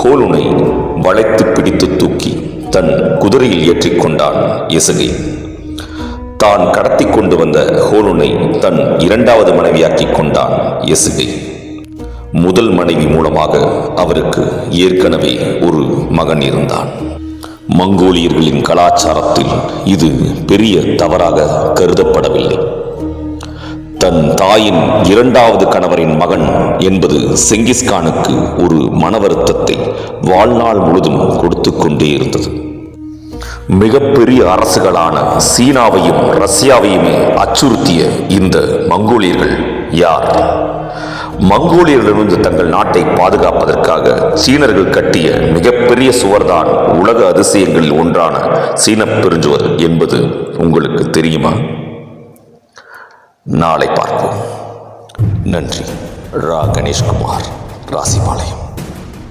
ஹோலுனை வளைத்து பிடித்து தூக்கி தன் குதிரையில் ஏற்றிக்கொண்டான் எசகை. தான் கடத்தி கொண்டு வந்த ஹோலுனை தன் இரண்டாவது மனைவியாக்கிக் கொண்டான் எசகை. முதல் மனைவி மூலமாக அவருக்கு ஏற்கனவே ஒரு மகன் இருந்தான். மங்கோலியர்களின் கலாச்சாரத்தில் இது பெரிய தவறாக கருதப்படவில்லை. தன் தாயின் இரண்டாவது கணவரின் மகன் என்பது செங்கிஸ்கானுக்கு ஒரு மன வருத்தத்தை வாழ்நாள் முழுதும் கொடுத்து கொண்டே இருந்தது. மிகப்பெரிய அரசுகளான சீனாவையும் ரஷ்யாவையுமே அச்சுறுத்திய இந்த மங்கோலியர்கள் யார்? மங்கோலியர்களிலிருந்து தங்கள் நாட்டை பாதுகாப்பதற்காக சீனர்கள் கட்டிய மிகப்பெரிய சுவர்தான் உலக அதிசயங்களில் ஒன்றான சீன பெருஞ்சுவர் என்பது உங்களுக்கு தெரியுமா? நாளை பார்ப்போம். நன்றி. ரா. கணேஷ்குமார், ராசிபாளையம்.